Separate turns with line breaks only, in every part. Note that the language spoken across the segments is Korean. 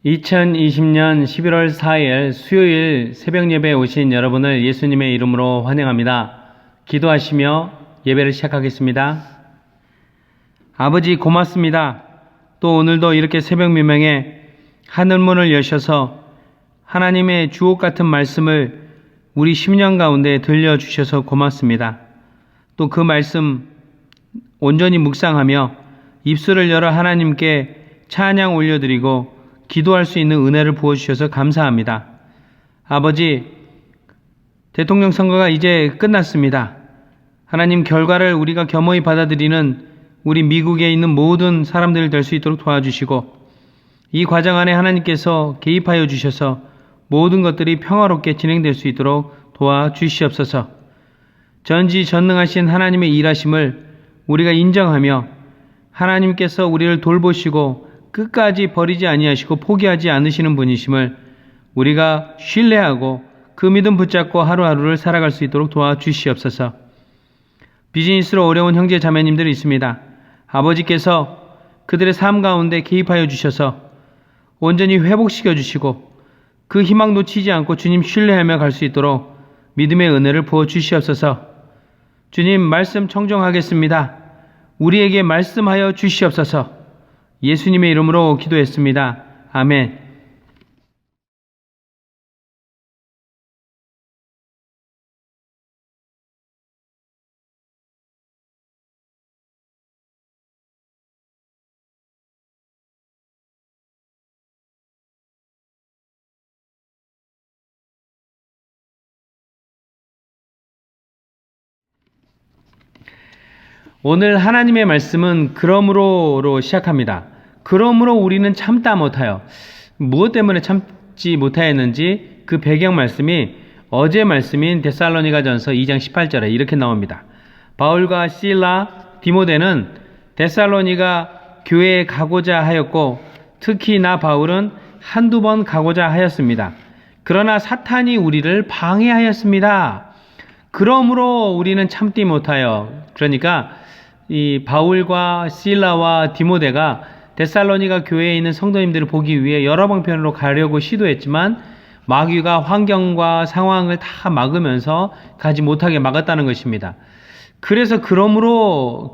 2020년 11월 4일 수요일 새벽 예배에 오신 여러분을 예수님의 이름으로 환영합니다. 기도하시며 예배를 시작하겠습니다. 아버지 고맙습니다. 또 오늘도 이렇게 새벽 미명에 하늘문을 여셔서 하나님의 주옥 같은 말씀을 우리 심령 가운데 들려주셔서 고맙습니다. 또 그 말씀 온전히 묵상하며 입술을 열어 하나님께 찬양 올려드리고 기도할 수 있는 은혜를 부어주셔서 감사합니다. 아버지, 대통령 선거가 이제 끝났습니다. 하나님, 결과를 우리가 겸허히 받아들이는 우리 미국에 있는 모든 사람들이 될 수 있도록 도와주시고, 이 과정 안에 하나님께서 개입하여 주셔서 모든 것들이 평화롭게 진행될 수 있도록 도와주시옵소서. 전지전능하신 하나님의 일하심을 우리가 인정하며 하나님께서 우리를 돌보시고 끝까지 버리지 아니하시고 포기하지 않으시는 분이심을 우리가 신뢰하고 그 믿음 붙잡고 하루하루를 살아갈 수 있도록 도와주시옵소서. 비즈니스로 어려운 형제 자매님들이 있습니다. 아버지께서 그들의 삶 가운데 개입하여 주셔서 온전히 회복시켜 주시고 그 희망 놓치지 않고 주님 신뢰하며 갈 수 있도록 믿음의 은혜를 부어 주시옵소서. 주님, 말씀 청정하겠습니다. 우리에게 말씀하여 주시옵소서. 예수님의 이름으로 기도했습니다. 아멘. 오늘 하나님의 말씀은 그러므로로 시작합니다. 그러므로 우리는 참다 못하여. 무엇 때문에 참지 못하였는지 그 배경 말씀이 어제 말씀인 데살로니가전서 2장 18절에 이렇게 나옵니다. 바울과 실라, 디모데는 데살로니가 교회에 가고자 하였고 특히 나 바울은 한두 번 가고자 하였습니다. 그러나 사탄이 우리를 방해하였습니다. 그러므로 우리는 참지 못하여. 그러니까 이 바울과 실라와 디모데가 데살로니가 교회에 있는 성도님들을 보기 위해 여러 방편으로 가려고 시도했지만 마귀가 환경과 상황을 다 막으면서 가지 못하게 막았다는 것입니다. 그래서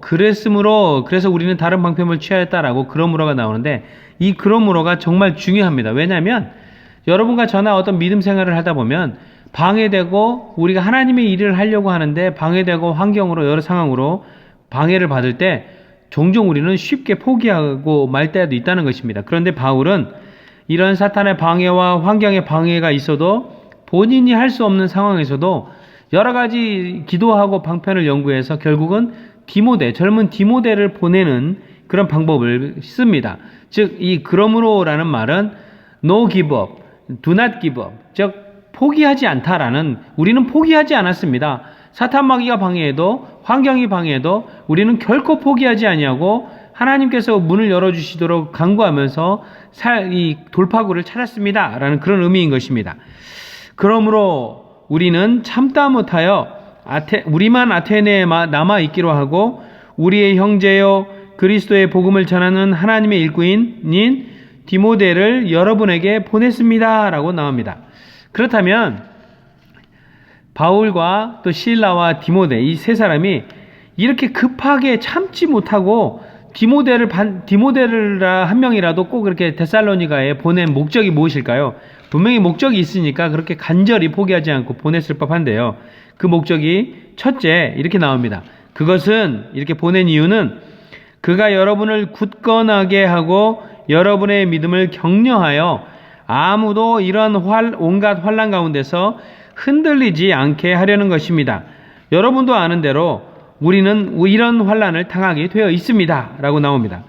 그래서 우리는 다른 방편을 취하였다라고 그러므로가 나오는데, 이 그러므로가 정말 중요합니다. 왜냐하면 여러분과 저나 어떤 믿음 생활을 하다 보면 방해되고 우리가 하나님의 일을 하려고 하는데 방해되고 환경으로 여러 상황으로 방해를 받을 때 종종 우리는 쉽게 포기하고 말 때도 있다는 것입니다. 그런데 바울은 이런 사탄의 방해와 환경의 방해가 있어도 본인이 할 수 없는 상황에서도 여러 가지 기도하고 방편을 연구해서 결국은 젊은 디모데를 보내는 그런 방법을 씁니다. 즉, 이 그러므로라는 말은 no give up, do not give up, 즉 포기하지 않다라는, 우리는 포기하지 않았습니다. 사탄 마귀가 방해해도 환경이 방해해도 우리는 결코 포기하지 아니하고 하나님께서 문을 열어주시도록 간구하면서 이 돌파구를 찾았습니다 라는 그런 의미인 것입니다. 그러므로 우리는 참다 못하여 우리만 아테네에 남아있기로 하고 우리의 형제요 그리스도의 복음을 전하는 하나님의 일꾼인 디모데를 여러분에게 보냈습니다 라고 나옵니다. 그렇다면 바울과 또 실라와 디모데, 이 세 사람이 이렇게 급하게 참지 못하고 디모데를 한 명이라도 꼭 그렇게 데살로니가에 보낸 목적이 무엇일까요? 분명히 목적이 있으니까 그렇게 간절히 포기하지 않고 보냈을 법한데요. 그 목적이 첫째 이렇게 나옵니다. 그것은, 이렇게 보낸 이유는 그가 여러분을 굳건하게 하고 여러분의 믿음을 격려하여 아무도 이런 온갖 환난 가운데서 흔들리지 않게 하려는 것입니다. 여러분도 아는 대로 우리는 이런 환난을 당하게 되어 있습니다 라고 나옵니다.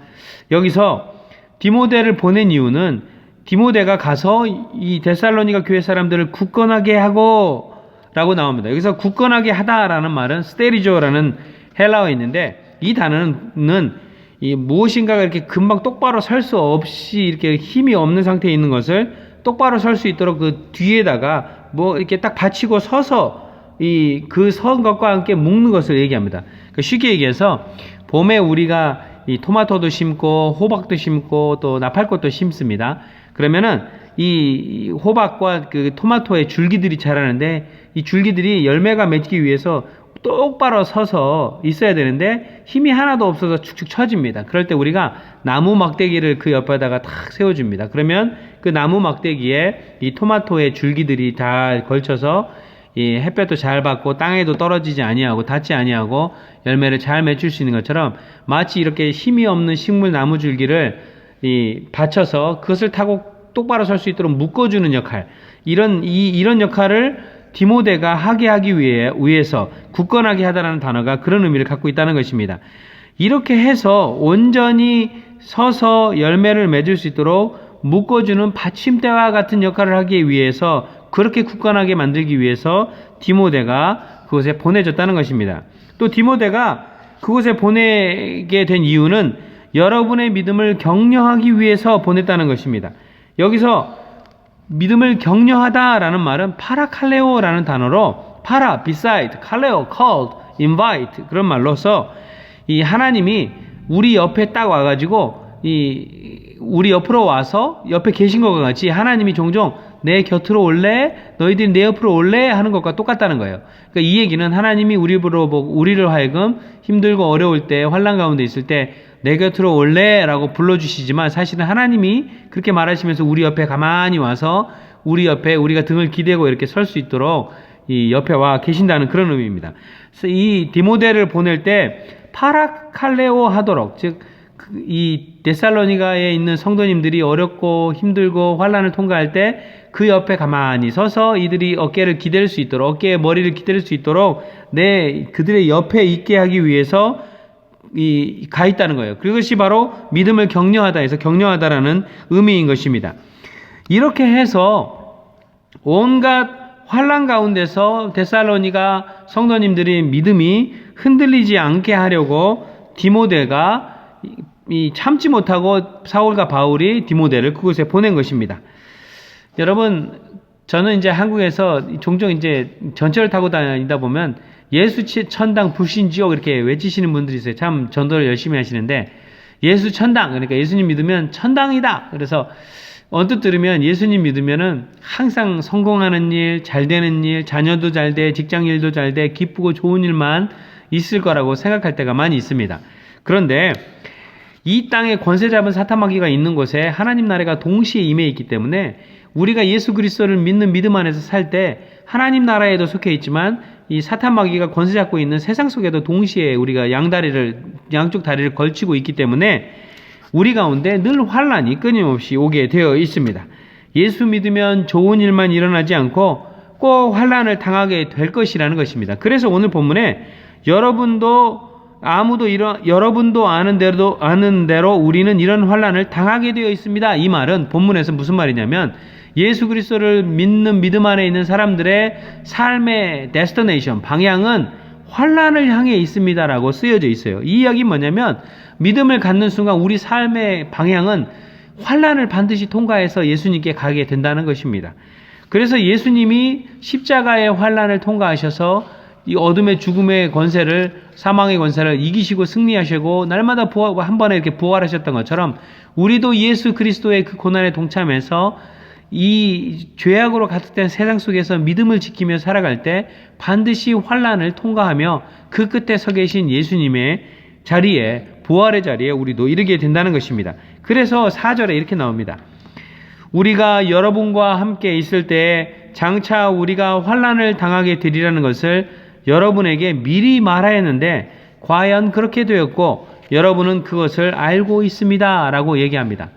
여기서 디모데를 보낸 이유는 디모데가 가서 이 데살로니가 교회 사람들을 굳건하게 하고 라고 나옵니다. 여기서 굳건하게 하다라는 말은 스테리조라는 헬라어에 있는데, 이 단어는 무엇인가가 이렇게 금방 똑바로 설 수 없이 이렇게 힘이 없는 상태에 있는 것을 똑바로 설 수 있도록 그 뒤에다가 이렇게 딱 받치고 서서 그 선 것과 함께 묶는 것을 얘기합니다. 쉽게 얘기해서 봄에 우리가 이 토마토도 심고 호박도 심고 또 나팔꽃도 심습니다. 그러면은 이 호박과 그 토마토의 줄기들이 자라는데 이 줄기들이 열매가 맺기 위해서 똑바로 서서 있어야 되는데 힘이 하나도 없어서 축축 처집니다. 그럴 때 우리가 나무 막대기를 그 옆에다가 탁 세워줍니다. 그러면 그 나무 막대기에 이 토마토의 줄기들이 다 걸쳐서 이 햇볕도 잘 받고 땅에도 떨어지지 아니하고 닿지 아니하고 열매를 잘 맺을 수 있는 것처럼 마치 이렇게 힘이 없는 식물 나무 줄기를 받쳐서 그것을 타고 똑바로 설 수 있도록 묶어주는 역할, 이런 역할을 디모데가 하기 위해서 굳건하게 하다라는 단어가 그런 의미를 갖고 있다는 것입니다. 이렇게 해서 온전히 서서 열매를 맺을 수 있도록 묶어주는 받침대와 같은 역할을 하기 위해서, 그렇게 굳건하게 만들기 위해서 디모데가 그곳에 보내졌다는 것입니다. 또 디모데가 그곳에 보내게 된 이유는 여러분의 믿음을 격려하기 위해서 보냈다는 것입니다. 여기서 믿음을 격려하다라는 말은 파라칼레오라는 단어로 파라, beside, 칼레오, called, invite 그런 말로서 이 하나님이 우리 옆에 딱 와가지고 우리 옆으로 와서 옆에 계신 것과 같이 하나님이 종종 내 곁으로 올래? 너희들이 내 옆으로 올래? 하는 것과 똑같다는 거예요. 그러니까 이 얘기는 하나님이 우리를 하여금 힘들고 어려울 때, 환난 가운데 있을 때 내 곁으로 올래? 라고 불러주시지만 사실은 하나님이 그렇게 말하시면서 우리 옆에 가만히 와서 우리 옆에 우리가 등을 기대고 이렇게 설 수 있도록 이 옆에 와 계신다는 그런 의미입니다. 그래서 이 디모데를 보낼 때 파라칼레오 하도록, 즉 이 데살로니가에 있는 성도님들이 어렵고 힘들고 환난을 통과할 때 그 옆에 가만히 서서 이들이 어깨를 기댈 수 있도록, 어깨에 머리를 기댈 수 있도록 그들의 옆에 있게 하기 위해서 가 있다는 거예요. 그것이 바로 믿음을 격려하다 해서 격려하다라는 의미인 것입니다. 이렇게 해서 온갖 환난 가운데서 데살로니가 성도님들의 믿음이 흔들리지 않게 하려고 디모데가 참지 못하고 사울과 바울이 디모데를 그곳에 보낸 것입니다. 여러분, 저는 이제 한국에서 종종 이제 전철을 타고 다니다 보면 예수 천당 불신 지옥 이렇게 외치시는 분들이 있어요. 참 전도를 열심히 하시는데 예수 천당, 그러니까 예수님 믿으면 천당이다. 그래서 언뜻 들으면 예수님 믿으면은 항상 성공하는 일, 잘 되는 일, 자녀도 잘 돼, 직장 일도 잘 돼, 기쁘고 좋은 일만 있을 거라고 생각할 때가 많이 있습니다. 그런데 이 땅에 권세 잡은 사탄 마귀가 있는 곳에 하나님 나라가 동시에 임해 있기 때문에 우리가 예수 그리스도를 믿는 믿음 안에서 살 때 하나님 나라에도 속해 있지만 이 사탄 마귀가 권세 잡고 있는 세상 속에도 동시에 우리가 양쪽 다리를 걸치고 있기 때문에 우리 가운데 늘 환난이 끊임없이 오게 되어 있습니다. 예수 믿으면 좋은 일만 일어나지 않고 꼭 환난을 당하게 될 것이라는 것입니다. 그래서 오늘 본문에 여러분도 아는 대로 우리는 이런 환난을 당하게 되어 있습니다. 이 말은 본문에서 무슨 말이냐면 예수 그리스도를 믿는 믿음 안에 있는 사람들의 삶의 데스티네이션, 방향은 환난을 향해 있습니다라고 쓰여져 있어요. 이 이야기는 뭐냐면 믿음을 갖는 순간 우리 삶의 방향은 환난을 반드시 통과해서 예수님께 가게 된다는 것입니다. 그래서 예수님이 십자가의 환난을 통과하셔서 이 어둠의 죽음의 권세를, 사망의 권세를 이기시고 승리하시고 날마다 한 번에 이렇게 부활하셨던 것처럼 우리도 예수 그리스도의 그 고난에 동참해서 이 죄악으로 가득된 세상 속에서 믿음을 지키며 살아갈 때 반드시 환난을 통과하며 그 끝에 서 계신 예수님의 자리에, 부활의 자리에 우리도 이르게 된다는 것입니다. 그래서 4절에 이렇게 나옵니다. 우리가 여러분과 함께 있을 때 장차 우리가 환난을 당하게 되리라는 것을 여러분에게 미리 말하였는데 과연 그렇게 되었고 여러분은 그것을 알고 있습니다 라고 얘기합니다.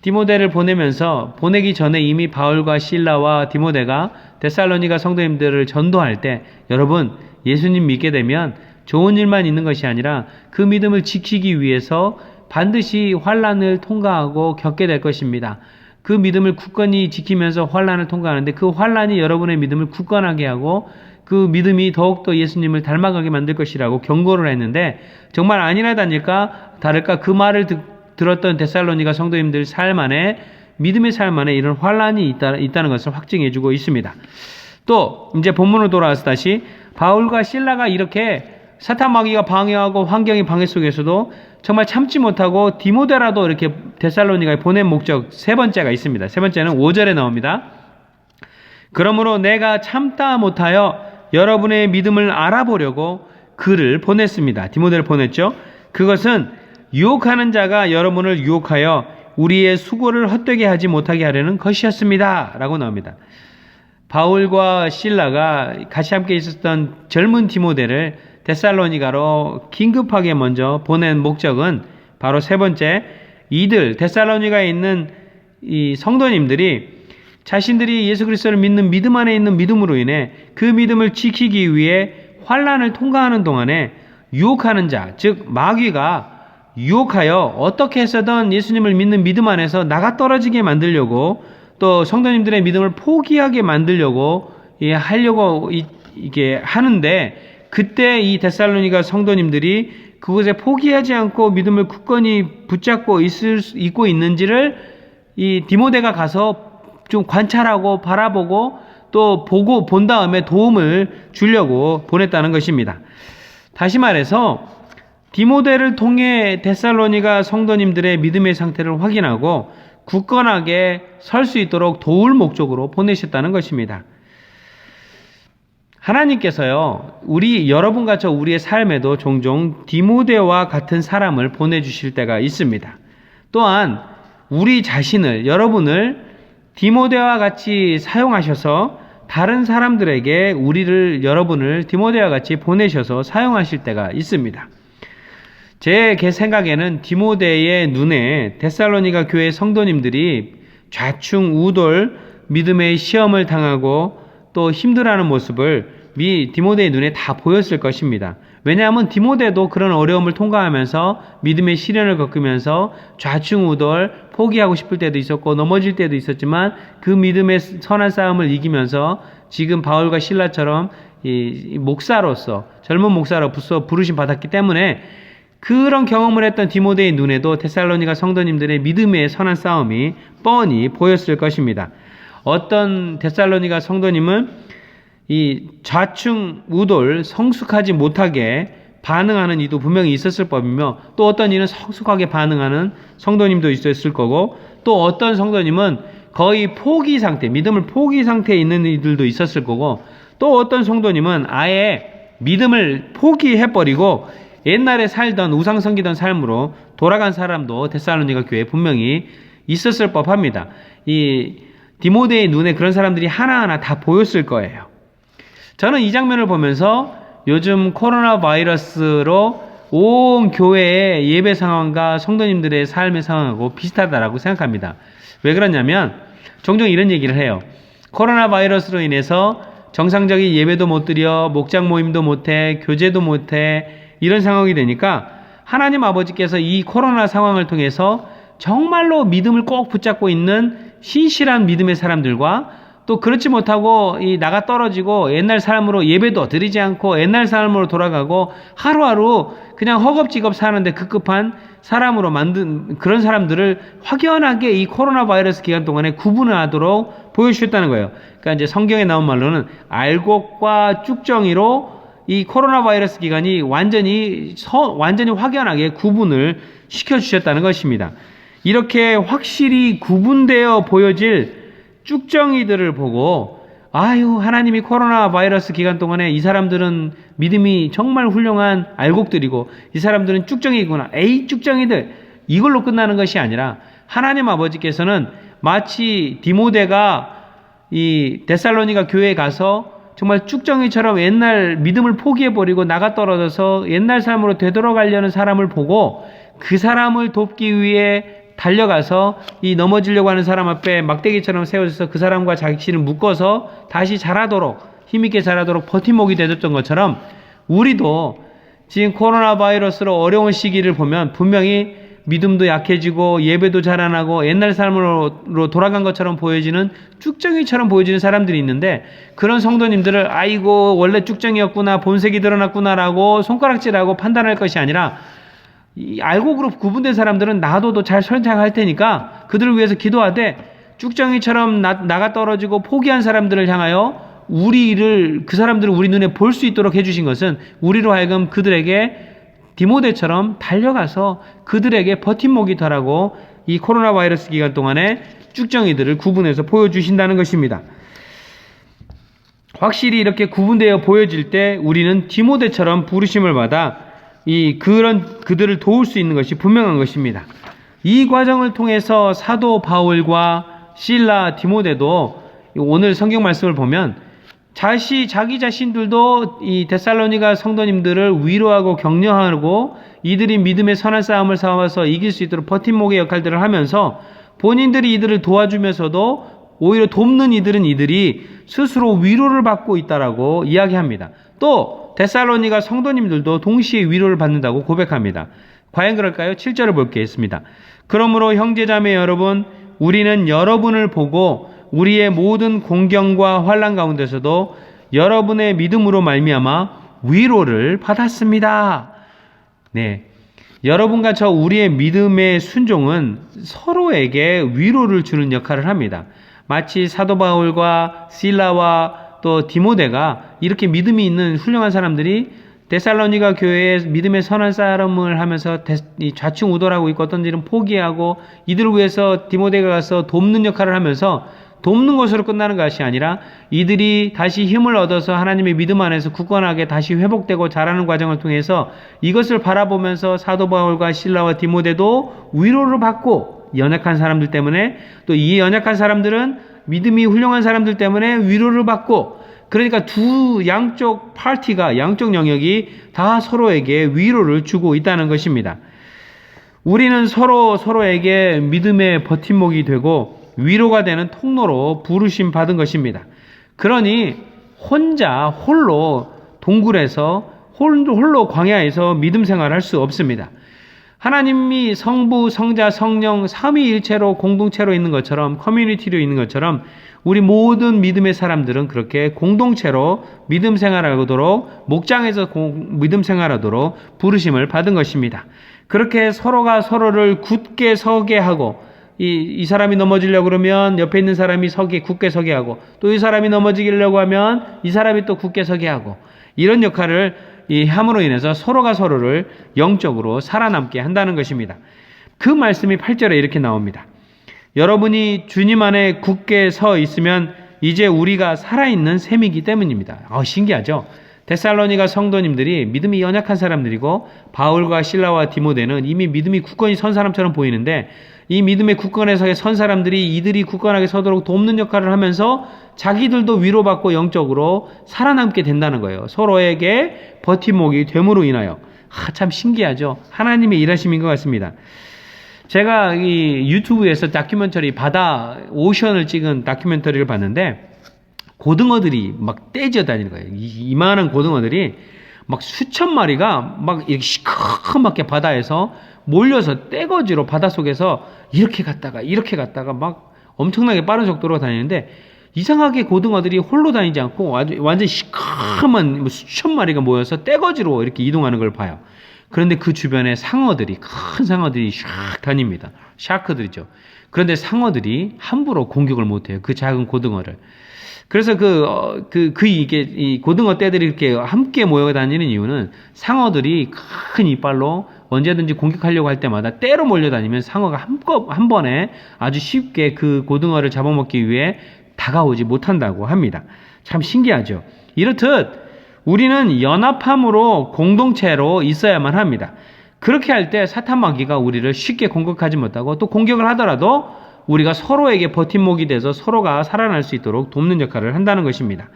디모데를 보내기 전에 이미 바울과 실라와 디모데가 데살로니가 성도님들을 전도할 때 여러분, 예수님 믿게 되면 좋은 일만 있는 것이 아니라 그 믿음을 지키기 위해서 반드시 환난을 통과하고 겪게 될 것입니다. 그 믿음을 굳건히 지키면서 환난을 통과하는데 그 환난이 여러분의 믿음을 굳건하게 하고 그 믿음이 더욱더 예수님을 닮아가게 만들 것이라고 경고를 했는데 정말 아니나 다를까 그 말을 들었던 데살로니가 성도님들 삶 안에, 믿음의 삶 안에 이런 환난이 있다는 것을 확증해주고 있습니다. 또 이제 본문으로 돌아와서 다시 바울과 실라가 이렇게 사탄 마귀가 방해하고 환경의 방해 속에서도 정말 참지 못하고 디모데라도 이렇게 데살로니가에 보낸 목적 세 번째가 있습니다. 세 번째는 5절에 나옵니다. 그러므로 내가 참다 못하여 여러분의 믿음을 알아보려고 그를 보냈습니다. 디모데를 보냈죠. 그것은 유혹하는 자가 여러분을 유혹하여 우리의 수고를 헛되게 하지 못하게 하려는 것이었습니다. 라고 나옵니다. 바울과 실라가 같이 함께 있었던 젊은 디모데를 데살로니가로 긴급하게 먼저 보낸 목적은 바로 세 번째, 이들 데살로니가에 있는 이 성도님들이 자신들이 예수 그리스도를 믿는 믿음 안에 있는 믿음으로 인해 그 믿음을 지키기 위해 환난을 통과하는 동안에 유혹하는 자, 즉 마귀가 유혹하여 어떻게 해서든 예수님을 믿는 믿음 안에서 나가 떨어지게 만들려고 또 성도님들의 믿음을 포기하게 만들려고 하려고 이게 하는데, 그때 이 데살로니가 성도님들이 그곳에 포기하지 않고 믿음을 굳건히 붙잡고 있고 있는지를 이 디모데가 가서 좀 관찰하고 바라보고 또 본 다음에 도움을 주려고 보냈다는 것입니다. 다시 말해서 디모데를 통해 데살로니가 성도님들의 믿음의 상태를 확인하고 굳건하게 설 수 있도록 도울 목적으로 보내셨다는 것입니다. 하나님께서요, 여러분과 저 우리의 삶에도 종종 디모데와 같은 사람을 보내주실 때가 있습니다. 또한 우리 자신을, 여러분을 디모데와 같이 사용하셔서 다른 사람들에게 여러분을 디모데와 같이 보내셔서 사용하실 때가 있습니다. 제 생각에는 디모데의 눈에 데살로니가 교회 성도님들이 좌충우돌 믿음의 시험을 당하고 또 힘들어하는 모습을 디모데의 눈에 다 보였을 것입니다. 왜냐하면 디모데도 그런 어려움을 통과하면서 믿음의 시련을 겪으면서 좌충우돌 포기하고 싶을 때도 있었고 넘어질 때도 있었지만 그 믿음의 선한 싸움을 이기면서 지금 바울과 실라처럼 목사로서 젊은 목사로 부르심 받았기 때문에 그런 경험을 했던 디모데의 눈에도 데살로니가 성도님들의 믿음의 선한 싸움이 뻔히 보였을 것입니다. 어떤 데살로니가 성도님은 이 좌충우돌 성숙하지 못하게 반응하는 이도 분명히 있었을 법이며, 또 어떤 이는 성숙하게 반응하는 성도님도 있었을 거고, 또 어떤 성도님은 거의 포기 상태, 믿음을 포기 상태에 있는 이들도 있었을 거고, 또 어떤 성도님은 아예 믿음을 포기해버리고 옛날에 살던 우상 섬기던 삶으로 돌아간 사람도 데살로니가 교회에 분명히 있었을 법합니다. 이 디모데의 눈에 그런 사람들이 하나하나 다 보였을 거예요. 저는 이 장면을 보면서 요즘 코로나 바이러스로 온 교회의 예배 상황과 성도님들의 삶의 상황하고 비슷하다라고 생각합니다. 왜 그러냐면 종종 이런 얘기를 해요. 코로나 바이러스로 인해서 정상적인 예배도 못 드려, 목장 모임도 못해, 교제도 못해, 이런 상황이 되니까 하나님 아버지께서 이 코로나 상황을 통해서 정말로 믿음을 꼭 붙잡고 있는 신실한 믿음의 사람들과 또 그렇지 못하고 나가 떨어지고 옛날 삶으로 예배도 드리지 않고 옛날 삶으로 돌아가고 하루하루 그냥 허겁지겁 사는데 급급한 사람으로 만든 그런 사람들을 확연하게 이 코로나 바이러스 기간 동안에 구분을 하도록 보여주셨다는 거예요. 그러니까 이제 성경에 나온 말로는 알곡과 쭉정이로 이 코로나 바이러스 기간이 완전히 확연하게 구분을 시켜주셨다는 것입니다. 이렇게 확실히 구분되어 보여질 쭉정이들을 보고 하나님이 코로나 바이러스 기간 동안에 이 사람들은 믿음이 정말 훌륭한 알곡들이고 이 사람들은 쭉정이구나, 에이 쭉정이들, 이걸로 끝나는 것이 아니라 하나님 아버지께서는 마치 디모데가 이 데살로니가 교회에 가서 정말 쭉정이처럼 옛날 믿음을 포기해버리고 나가 떨어져서 옛날 삶으로 되돌아가려는 사람을 보고 그 사람을 돕기 위해 달려가서 이 넘어지려고 하는 사람 앞에 막대기처럼 세워져서 그 사람과 자신을 묶어서 다시 자라도록, 힘있게 자라도록 버팀목이 되었던 것처럼 우리도 지금 코로나 바이러스로 어려운 시기를 보면 분명히 믿음도 약해지고 예배도 잘 안 하고 옛날 삶으로 돌아간 것처럼 보여지는 쭉정이처럼 보여지는 사람들이 있는데, 그런 성도님들을 아이고 원래 쭉정이였구나, 본색이 드러났구나라고 손가락질하고 판단할 것이 아니라 이 알곡으로 구분된 사람들은 놔둬도 잘 선택할 테니까 그들을 위해서 기도하되 쭉정이처럼 나가 떨어지고 포기한 사람들을 향하여 그 사람들을 우리 눈에 볼 수 있도록 해주신 것은 우리로 하여금 그들에게 디모데처럼 달려가서 그들에게 버팀목이 되라고 이 코로나 바이러스 기간 동안에 쭉정이들을 구분해서 보여주신다는 것입니다. 확실히 이렇게 구분되어 보여질 때 우리는 디모데처럼 부르심을 받아 그들을 도울 수 있는 것이 분명한 것입니다. 이 과정을 통해서 사도 바울과 실라, 디모데도 오늘 성경 말씀을 보면 자기 자신들도 이 데살로니가 성도님들을 위로하고 격려하고 이들이 믿음의 선한 싸움을 싸워서 이길 수 있도록 버팀목의 역할들을 하면서 본인들이 이들을 도와주면서도 오히려 돕는 이들이 스스로 위로를 받고 있다라고 이야기합니다. 또 데살로니가 성도님들도 동시에 위로를 받는다고 고백합니다. 과연 그럴까요? 7절을 볼겠습니다. 그러므로 형제자매 여러분, 우리는 여러분을 보고 우리의 모든 공경과 환난 가운데서도 여러분의 믿음으로 말미암아 위로를 받았습니다. 네, 여러분과 저 우리의 믿음의 순종은 서로에게 위로를 주는 역할을 합니다. 마치 사도 바울과 실라와 또 디모데가 이렇게 믿음이 있는 훌륭한 사람들이 데살로니가 교회에 믿음의 선한 싸움을 하면서 좌충우돌하고 있고 어떤 일은 포기하고 이들을 위해서 디모데가 가서 돕는 역할을 하면서 돕는 것으로 끝나는 것이 아니라 이들이 다시 힘을 얻어서 하나님의 믿음 안에서 굳건하게 다시 회복되고 자라는 과정을 통해서 이것을 바라보면서 사도 바울과 실라와 디모데도 위로를 받고 연약한 사람들 때문에 또 이 연약한 사람들은 믿음이 훌륭한 사람들 때문에 위로를 받고 그러니까 양쪽 파티가 양쪽 영역이 다 서로에게 위로를 주고 있다는 것입니다. 우리는 서로에게 믿음의 버팀목이 되고 위로가 되는 통로로 부르심 받은 것입니다. 그러니 홀로 동굴에서 홀로 광야에서 믿음 생활을 할 수 없습니다. 하나님이 성부, 성자, 성령 삼위일체로 공동체로 있는 것처럼 커뮤니티로 있는 것처럼 우리 모든 믿음의 사람들은 그렇게 공동체로 믿음 생활하도록 목장에서 믿음 생활하도록 부르심을 받은 것입니다. 그렇게 서로가 서로를 굳게 서게 하고 이 사람이 넘어지려고 그러면 옆에 있는 사람이 굳게 서게 하고 또 이 사람이 넘어지려고 하면 이 사람이 또 굳게 서게 하고 이런 역할을 함으로 인해서 서로가 서로를 영적으로 살아남게 한다는 것입니다. 그 말씀이 8절에 이렇게 나옵니다. 여러분이 주님 안에 굳게 서 있으면 이제 우리가 살아있는 셈이기 때문입니다. 신기하죠? 데살로니가 성도님들이 믿음이 연약한 사람들이고 바울과 실라와 디모데는 이미 믿음이 굳건히 선 사람처럼 보이는데 이 믿음의 굳건에 선 사람들이 이들이 굳건하게 서도록 돕는 역할을 하면서 자기들도 위로받고 영적으로 살아남게 된다는 거예요. 서로에게 버팀목이 됨으로 인하여. 참 신기하죠? 하나님의 일하심인 것 같습니다. 제가 이 유튜브에서 다큐멘터리 오션을 찍은 다큐멘터리를 봤는데 고등어들이 막 떼지어 다니는 거예요. 이만한 고등어들이 막 수천 마리가 막 이렇게 시커멓게 바다에서 몰려서 떼거지로 바닷속에서 이렇게 갔다가 막 엄청나게 빠른 속도로 다니는데 이상하게 고등어들이 홀로 다니지 않고 완전 시커먼 수천 마리가 모여서 떼거지로 이렇게 이동하는 걸 봐요. 그런데 그 주변에 큰 상어들이 샥 다닙니다. 샤크들이죠. 그런데 상어들이 함부로 공격을 못해요. 그 작은 고등어를. 그래서 이 고등어 떼들이 이렇게 함께 모여 다니는 이유는 상어들이 큰 이빨로 언제든지 공격하려고 할 때마다 떼로 몰려다니면 상어가 한 번에 아주 쉽게 그 고등어를 잡아먹기 위해 다가오지 못한다고 합니다. 참 신기하죠. 이렇듯 우리는 연합함으로 공동체로 있어야만 합니다. 그렇게 할 때 사탄 마귀가 우리를 쉽게 공격하지 못하고 또 공격을 하더라도 우리가 서로에게 버팀목이 돼서 서로가 살아날 수 있도록 돕는 역할을 한다는 것입니다.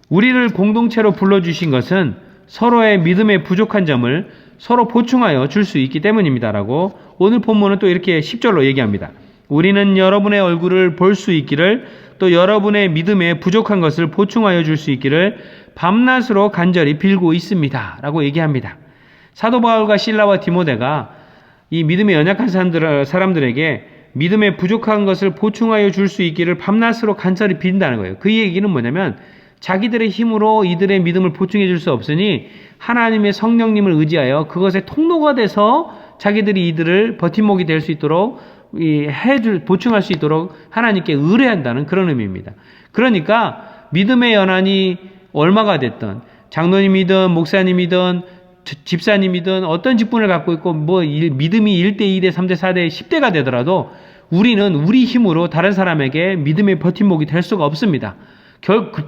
우리를 공동체로 불러주신 것은 서로의 믿음의 부족한 점을 서로 보충하여 줄 수 있기 때문입니다라고 오늘 본문은 또 이렇게 10절로 얘기합니다. 우리는 여러분의 얼굴을 볼 수 있기를 또 여러분의 믿음에 부족한 것을 보충하여 줄 수 있기를 밤낮으로 간절히 빌고 있습니다 라고 얘기합니다. 사도 바울과 실라와 디모데가 이 믿음에 연약한 사람들에게 믿음에 부족한 것을 보충하여 줄 수 있기를 밤낮으로 간절히 빈다는 거예요. 그 얘기는 뭐냐면 자기들의 힘으로 이들의 믿음을 보충해 줄 수 없으니 하나님의 성령님을 의지하여 그것의 통로가 돼서 자기들이 이들을 버팀목이 될 수 있도록 보충할 수 있도록 하나님께 의뢰한다는 그런 의미입니다. 그러니까 믿음의 연한이 얼마가 됐든 장로님이든 목사님이든 집사님이든 어떤 직분을 갖고 있고 믿음이 1대, 2대, 3대, 4대, 10대가 되더라도 우리는 우리 힘으로 다른 사람에게 믿음의 버팀목이 될 수가 없습니다.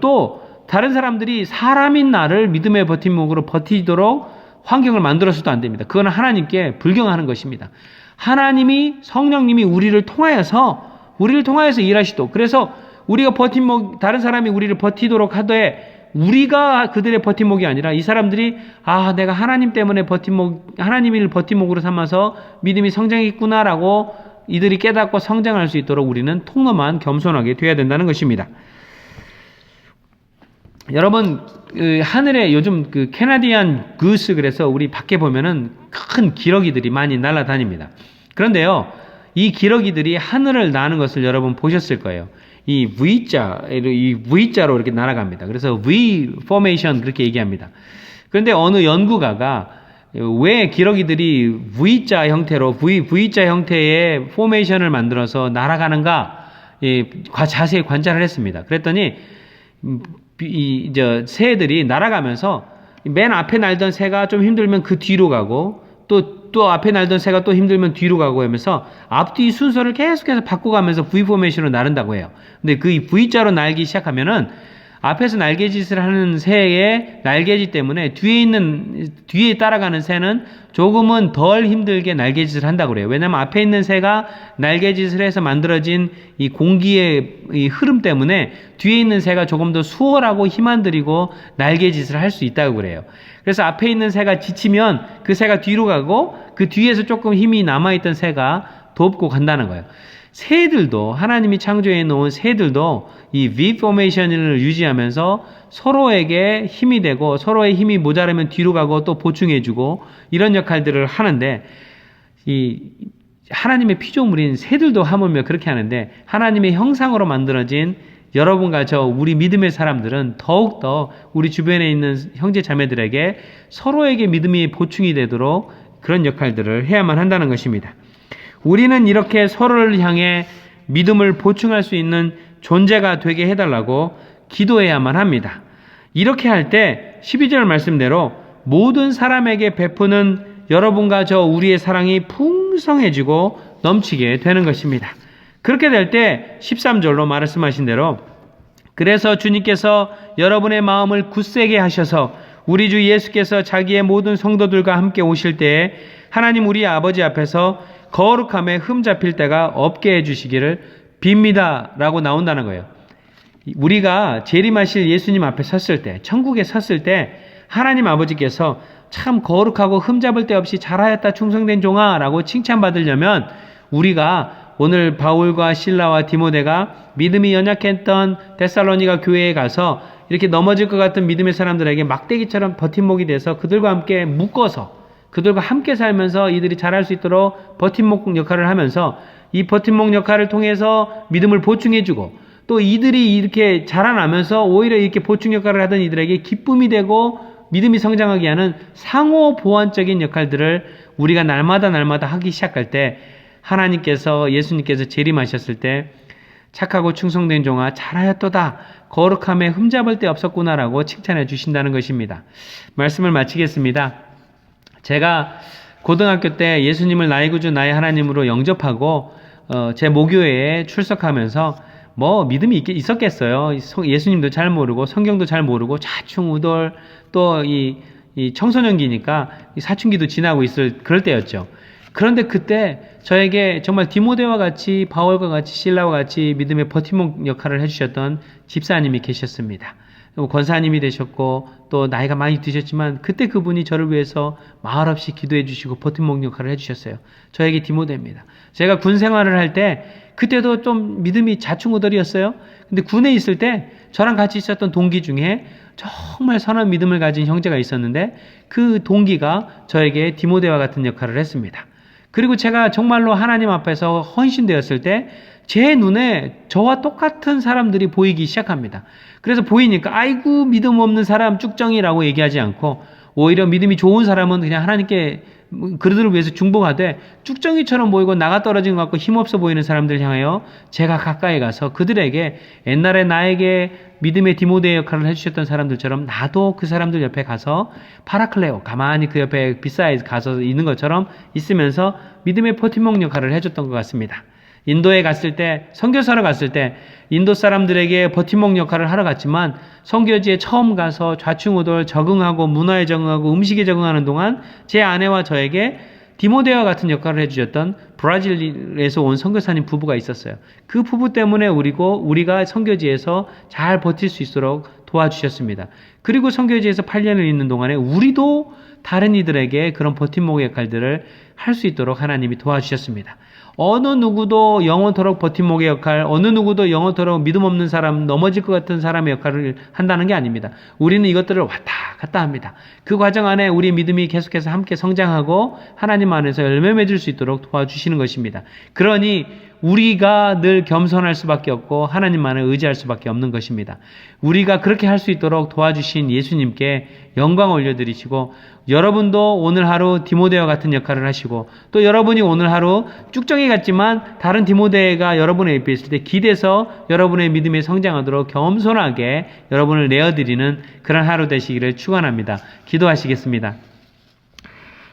또 다른 사람들이 사람인 나를 믿음의 버팀목으로 버티도록 환경을 만들어서도 안 됩니다. 그건 하나님께 불경하는 것입니다. 하나님이 성령님이 우리를 통하여서 일하시도록, 그래서 우리가 버팀목, 다른 사람이 우리를 버티도록 하되 우리가 그들의 버팀목이 아니라 이 사람들이 내가 하나님 때문에 하나님을 버팀목으로 삼아서 믿음이 성장했구나라고 이들이 깨닫고 성장할 수 있도록 우리는 통로만 겸손하게 되어야 된다는 것입니다. 여러분, 하늘에 요즘 캐나디안 구스, 그래서 우리 밖에 보면은 큰 기러기들이 많이 날아다닙니다. 그런데요, 이 기러기들이 하늘을 나는 것을 여러분 보셨을 거예요. 이 V자로 이렇게 날아갑니다. 그래서 V 포메이션 그렇게 얘기합니다. 그런데 어느 연구가가 왜 기러기들이 V자 형태의 포메이션을 만들어서 날아가는가 자세히 관찰을 했습니다. 그랬더니 새들이 날아가면서 맨 앞에 날던 새가 좀 힘들면 그 뒤로 가고 또 앞에 날던 새가 또 힘들면 뒤로 가고 하면서 앞뒤 순서를 계속해서 바꿔가면서 V 포메이션으로 나른다고 해요. 근데 그 V자로 날기 시작하면은 앞에서 날개짓을 하는 새의 날개짓 때문에 뒤에 따라가는 새는 조금은 덜 힘들게 날개짓을 한다고 그래요. 왜냐하면 앞에 있는 새가 날개짓을 해서 만들어진 이 공기의 이 흐름 때문에 뒤에 있는 새가 조금 더 수월하고 힘 안 들이고 날개짓을 할 수 있다고 그래요. 그래서 앞에 있는 새가 지치면 그 새가 뒤로 가고 그 뒤에서 조금 힘이 남아있던 새가 돕고 간다는 거예요. 새들도, 하나님이 창조해 놓은 새들도 이 V 포메이션을 유지하면서 서로에게 힘이 되고 서로의 힘이 모자라면 뒤로 가고 또 보충해주고 이런 역할들을 하는데, 이 하나님의 피조물인 새들도 하물며 그렇게 하는데, 하나님의 형상으로 만들어진 여러분과 우리 믿음의 사람들은 더욱더 우리 주변에 있는 형제 자매들에게 서로에게 믿음이 보충이 되도록 그런 역할들을 해야만 한다는 것입니다. 우리는 이렇게 서로를 향해 믿음을 보충할 수 있는 존재가 되게 해달라고 기도해야만 합니다. 이렇게 할 때 12절 말씀대로 모든 사람에게 베푸는 여러분과 우리의 사랑이 풍성해지고 넘치게 되는 것입니다. 그렇게 될 때 13절로 말씀하신 대로, 그래서 주님께서 여러분의 마음을 굳세게 하셔서 우리 주 예수께서 자기의 모든 성도들과 함께 오실 때에 하나님 우리 아버지 앞에서 거룩함에 흠잡힐 때가 없게 해주시기를 빕니다 라고 나온다는 거예요. 우리가 재림하실 예수님 앞에 섰을 때, 천국에 섰을 때 하나님 아버지께서 참 거룩하고 흠잡을 데 없이 잘하였다 충성된 종아 라고 칭찬받으려면, 우리가 오늘 바울과 실라와 디모데가 믿음이 연약했던 데살로니가 교회에 가서 이렇게 넘어질 것 같은 믿음의 사람들에게 막대기처럼 버팀목이 돼서 그들과 함께 묶어서 그들과 함께 살면서 이들이 잘할 수 있도록 버팀목 역할을 하면서, 이 버팀목 역할을 통해서 믿음을 보충해주고, 또 이들이 이렇게 자라나면서 오히려 이렇게 보충 역할을 하던 이들에게 기쁨이 되고 믿음이 성장하게 하는 상호 보완적인 역할들을 우리가 날마다 하기 시작할 때, 하나님께서, 예수님께서 재림하셨을 때 착하고 충성된 종아 잘하였도다, 거룩함에 흠잡을 데 없었구나라고 칭찬해 주신다는 것입니다. 말씀을 마치겠습니다. 제가 고등학교 때 예수님을 나의 구주 나의 하나님으로 영접하고 제 모교회에 출석하면서 믿음이 있었겠어요. 예수님도 잘 모르고 성경도 잘 모르고 좌충우돌, 또 이 청소년기니까 사춘기도 지나고 있을 그럴 때였죠. 그런데 그때 저에게 정말 디모데와 같이, 바울과 같이, 실라와 같이 믿음의 버팀목 역할을 해주셨던 집사님이 계셨습니다. 권사님이 되셨고 또 나이가 많이 드셨지만 그때 그분이 저를 위해서 말없이 기도해 주시고 버팀목 역할을 해주셨어요. 저에게 디모데입니다. 제가 군 생활을 할 때 그때도 좀 믿음이 좌충우돌이었어요. 근데 군에 있을 때 저랑 같이 있었던 동기 중에 정말 선한 믿음을 가진 형제가 있었는데, 그 동기가 저에게 디모데와 같은 역할을 했습니다. 그리고 제가 정말로 하나님 앞에서 헌신되었을 때 제 눈에 저와 똑같은 사람들이 보이기 시작합니다. 그래서 보이니까 아이고 믿음 없는 사람 쭉정이라고 얘기하지 않고, 오히려 믿음이 좋은 사람은 그냥 하나님께 그들을 위해서 중보하되 쭉정이처럼 보이고 나가 떨어진 것 같고 힘없어 보이는 사람들 향하여 제가 가까이 가서 그들에게 옛날에 나에게 믿음의 디모데 역할을 해주셨던 사람들처럼 나도 그 사람들 옆에 가서 파라클레오 가만히 그 옆에 비사이드 가서 있는 것처럼 있으면서 믿음의 버팀목 역할을 해줬던 것 같습니다. 인도에 갔을 때, 선교사로 갔을 때 인도 사람들에게 버팀목 역할을 하러 갔지만 선교지에 처음 가서 좌충우돌 적응하고 문화에 적응하고 음식에 적응하는 동안 제 아내와 저에게 디모데와 같은 역할을 해주셨던 브라질에서 온 선교사님 부부가 있었어요. 그 부부 때문에 우리가 선교지에서 잘 버틸 수 있도록 도와주셨습니다. 그리고 선교지에서 8년을 있는 동안에 우리도 다른 이들에게 그런 버팀목의 역할들을 할 수 있도록 하나님이 도와주셨습니다. 어느 누구도 영원토록 버팀목의 역할, 어느 누구도 영원토록 믿음 없는 사람, 넘어질 것 같은 사람의 역할을 한다는 게 아닙니다. 우리는 이것들을 왔다 갔다 합니다. 그 과정 안에 우리 믿음이 계속해서 함께 성장하고 하나님 안에서 열매 맺을 수 있도록 도와주시는 것입니다. 그러니 우리가 늘 겸손할 수밖에 없고 하나님만을 의지할 수밖에 없는 것입니다. 우리가 그렇게 할 수 있도록 도와주신 예수님께 영광 올려드리시고 여러분도 오늘 하루 디모데와 같은 역할을 하시고 또 여러분이 오늘 하루 쭉정이 같지만 다른 디모데가 여러분의 옆에 있을 때 기대서 여러분의 믿음에 성장하도록 겸손하게 여러분을 내어드리는 그런 하루 되시기를 축원합니다. 기도하시겠습니다.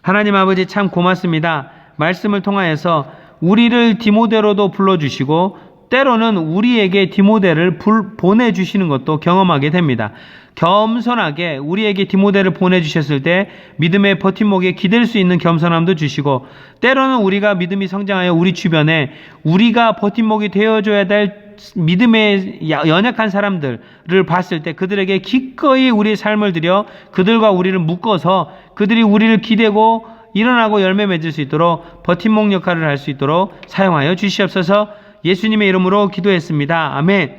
하나님 아버지 참 고맙습니다. 말씀을 통하여서 우리를 디모데로도 불러주시고 때로는 우리에게 디모데를 보내주시는 것도 경험하게 됩니다. 겸손하게 우리에게 디모데를 보내주셨을 때 믿음의 버팀목에 기댈 수 있는 겸손함도 주시고 때로는 우리가 믿음이 성장하여 우리 주변에 우리가 버팀목이 되어줘야 될 믿음의 연약한 사람들을 봤을 때 그들에게 기꺼이 우리의 삶을 들여 그들과 우리를 묶어서 그들이 우리를 기대고 일어나고 열매 맺을 수 있도록 버팀목 역할을 할 수 있도록 사용하여 주시옵소서. 예수님의 이름으로 기도했습니다. 아멘.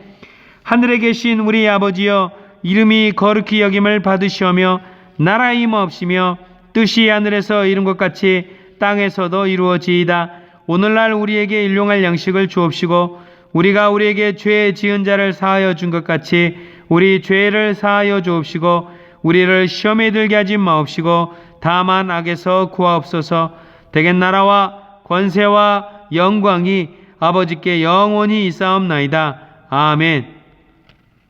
하늘에 계신 우리 아버지여 이름이 거룩히 여김을 받으시오며 나라의 임하옵시며 뜻이 하늘에서 이룬 것 같이 땅에서도 이루어지이다. 오늘날 우리에게 일용할 양식을 주옵시고 우리가 우리에게 죄 지은 자를 사하여 준 것 같이 우리 죄를 사하여 주옵시고 우리를 시험에 들게 하지 마옵시고 다만 악에서 구하옵소서. 대개 나라와 권세와 영광이 아버지께 영원히 있사옵나이다. 아멘.